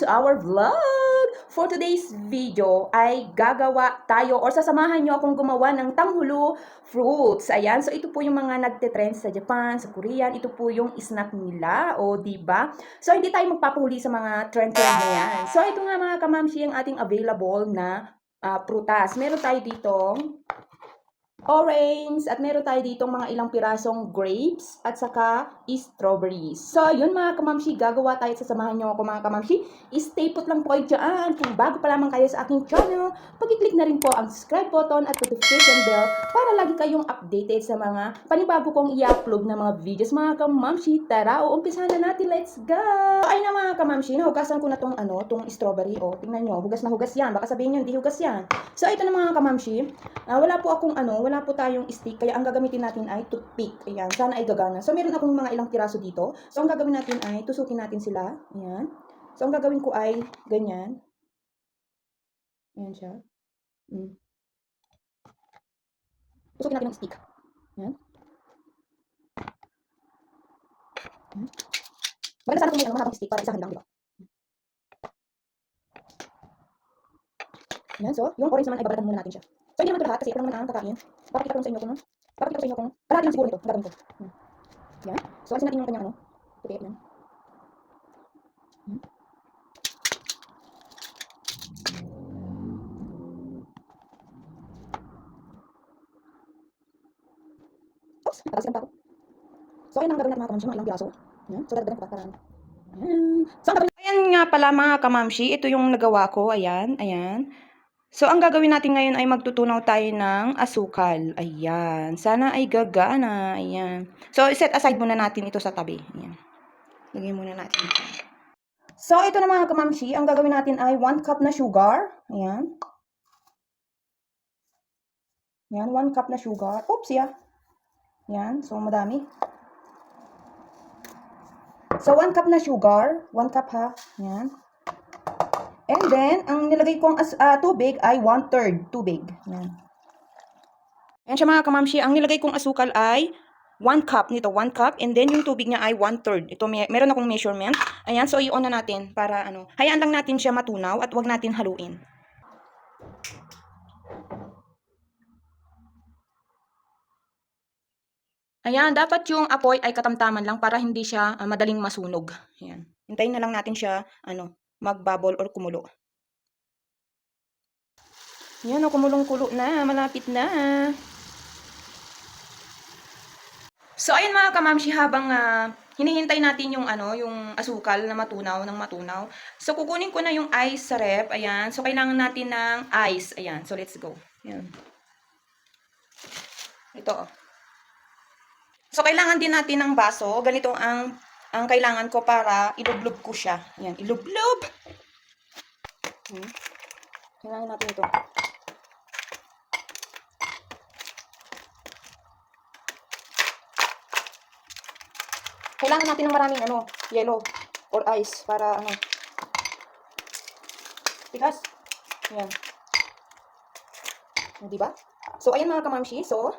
to our vlog! For today's video ay gagawa tayo or sasamahan nyo akong gumawa ng tanghulo fruits. Ayan, so ito po yung mga nagte-trend sa Japan, sa Korean. Ito po yung snack nila, o diba? So hindi tayo magpapahuli sa mga trend-trend na yan. So ito nga mga kamamshi ang ating available na prutas. Meron tayo ditong orange, at meron tayo ditong mga ilang pirasong grapes, at saka strawberries. So, yun mga kamamshi, gagawa tayo, sasamahan nyo ako mga kamamshi. Stay put lang po kayo dyan. Kung bago pa lamang kayo sa aking channel, pag-click na rin po ang subscribe button at notification bell para lagi kayong updated sa mga panibago kong i-upload na mga videos mga kamamshi. Tara, umpisahan na natin. Let's go! Ay na mga kamamshi, nahugasan ko na tong strawberry. O, tingnan nyo, hugas na hugas yan. Baka sabihin nyo, hindi hugas yan. So, ito na mga kamamshi. Wala po akong wala po tayong stick, kaya ang gagamitin natin ay toothpick. Ayan, sana ay gagana. So, meron akong mga ilang piraso dito. So, ang gagawin natin ay tusukin natin sila. Ayan. So, ang gagawin ko ay ganyan. Ayan siya. Tusukin natin ng stick. Ayan. Ayan. Maganda sana kung may mahabang stick para isahan lang, di ba? Ayan, so, yung orange naman ay babalatan muna natin siya. So, hindi naman ito lahat kasi ito naman ang kakain. Papakita ko sa inyo kung kalahati lang siguro ito. Gagawin ko. Yan. So, alisin natin yung kanyang puti. Yan. Oops, nakalasin pa ako. So, ayan ang gagawin natin mga kamamshi, mga ilang piraso. Yan. So, dagdagan ko pa. Ayan. So, ang gagawin. Ayan nga pala mga kamamshi, ito yung nagawa ko. Ayan, ayan. So, ang gagawin natin ngayon ay magtutunaw tayo ng asukal. Ayan. Sana ay gagana. Ayan. So, set aside muna natin ito sa tabi. Ayan. Lagyan muna natin. So, ito na mga kamamshi. Ang gagawin natin ay 1 cup na sugar. Ayan. Ayan, 1 cup na sugar. Oops, yeah. Ayan. So, madami. So, 1 cup na sugar. 1 cup ha. Ayan. And then, ang nilagay kong tubig ay 1/3 tubig. Yan. Ayan siya mga kamamshi. Ang nilagay kong asukal ay 1 cup nito. 1 cup. And then, yung tubig niya ay 1/3. Ito, meron akong measurement. Ayan. So, i-on na natin para hayaan lang natin siya matunaw at wag natin haluin. Ayan. Dapat yung apoy ay katamtaman lang para hindi siya madaling masunog. Ayan. Hintayin na lang natin siya, mag-bubble or kumulo. Yan, kumulong-kulo na. Malapit na. So, ayun mga kamamshi, habang hinihintay natin yung yung asukal na matunaw ng matunaw. So, kukunin ko na yung ice sa ref. Ayan. So, kailangan natin ng ice. Ayan. So, let's go. Ayan. Ito. So, kailangan din natin ng baso. Ganito ang kailangan ko para ilublob ko siya. Ayan. Ilublob. Kailangan natin ito. Kailangan natin ng maraming yellow or ice para tigas. Ayan. Diba? So, ayan mga kamamshi. So,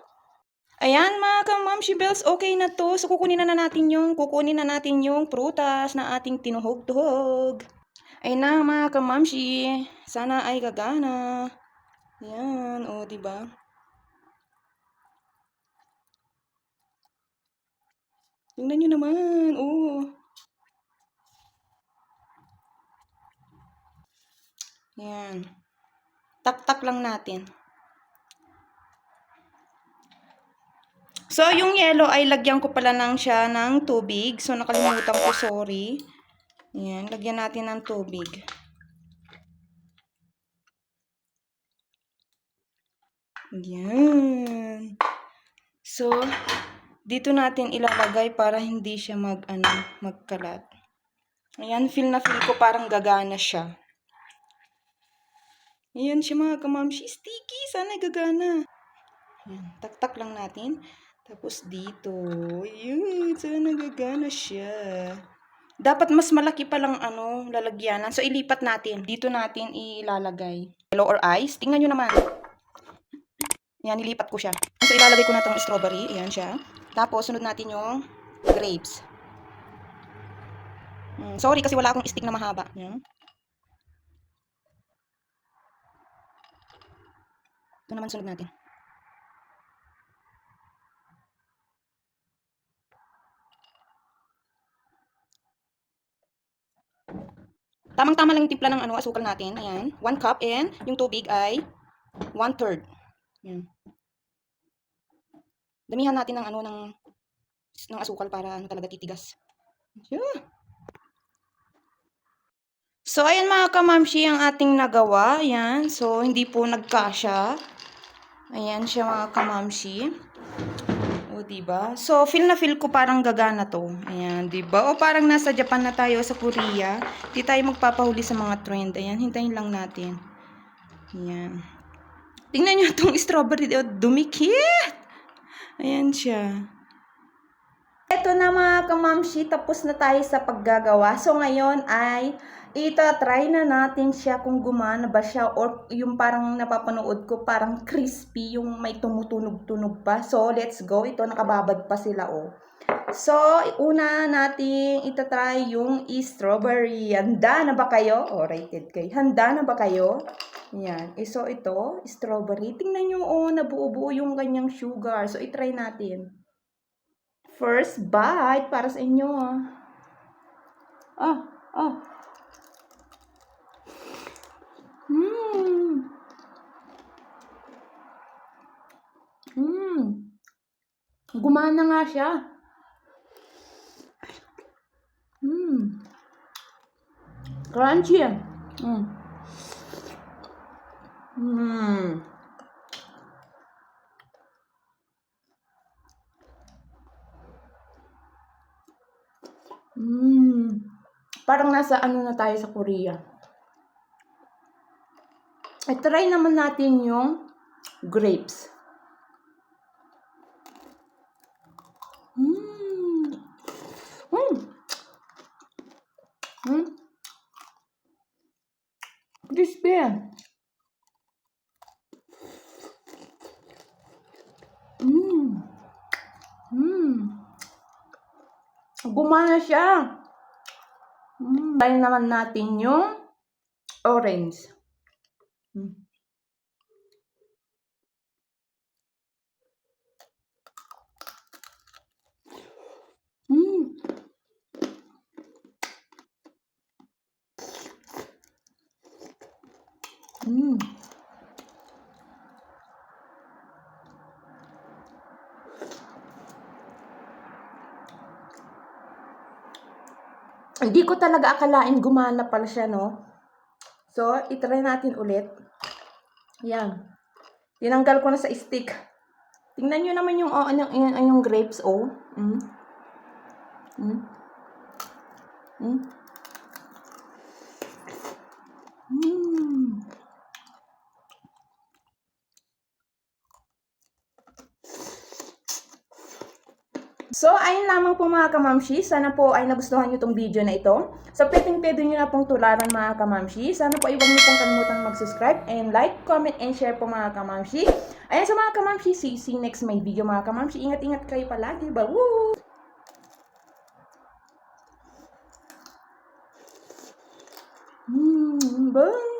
ayan mga kamamshi bells, okay na to. So, kukunin na natin yung prutas na ating tinuhog-tuhog. Ayan na mga kamamshi. Sana ay gagana. Ayan, o diba? Tingnan nyo naman, Ayan. Tak-tak lang natin. So, yung yellow ay lagyan ko pala siya ng tubig. So, nakalimutan ko, sorry. Ayan, lagyan natin ng tubig. Ayan. So, dito natin ilalagay para hindi siya magkalat. Ayan, feel na feel ko parang gagana siya. Ayan siya mga kamamshi. Sticky. Sana gagana. Ayan, tak-tak lang natin. Tapos dito. Ayan, sana gagana siya. Dapat mas malaki pa lang lalagyanan. So, ilipat natin. Dito natin ilalagay. Yellow or ice. Tingnan nyo naman. Ayan, nilipat ko siya. So, ilalagay ko na itong strawberry. Ayan siya. Tapos, sunod natin yung grapes. Sorry kasi wala akong stick na mahaba. Ayan. Ito naman sunod natin. Tamang-tama lang yung timpla ng asukal natin. Ayan. 1 cup and yung tubig ay 1/3. Ayan. Damihan natin ng ng asukal para talaga titigas. Yeah. So, ayan mga kamamshi ang ating nagawa. Ayan. So, hindi po nagkasya. Ayan siya mga kamamshi. O, diba? So, feel na feel ko parang gagana to. Ayan, diba? O, parang nasa Japan na tayo sa Korea. Di tayo magpapahuli sa mga trend. Ayan, hintayin lang natin. Ayan. Tingnan nyo itong strawberry. Dumikit! Ayan siya. Ito na mga kamamshi, tapos na tayo sa paggagawa. So, ngayon ay try na natin siya kung gumana ba siya or yung parang napapanood ko parang crispy, yung may tumutunog-tunog pa. So, let's go. Ito, nakababad pa sila, oh. So, una nating try yung strawberry. Handa na ba kayo? Oh, rated kayo. Handa na ba kayo? Yan. So, ito, strawberry. Tingnan nyo, oh, nabuo-buo yung kanyang sugar. So, try natin. First bite para sa inyo. Ah, ah. Gumana nga siya. Crunchy. Parang nasa na tayo sa Korea. I-try naman natin yung grapes. Crispy. Gumana siya. Try naman natin yung orange. Hindi ko talaga akalain gumana pala siya, no? So, itry natin ulit. Yan. Tinanggal ko na sa stick. Tingnan nyo naman yung grapes, oh. So, ayun lamang po mga kamamshi. Sana po ay nagustuhan nyo itong video na ito. So, pwedeng-pwede nyo na pong tularan mga kamamshi. Sana po ay huwag nyo pong kalimutang mag-subscribe and like, comment, and share po mga kamamshi. Ayan sa mga kamamshi, see you next my video mga kamamshi. Ingat-ingat kayo palagi. Bye! Bye!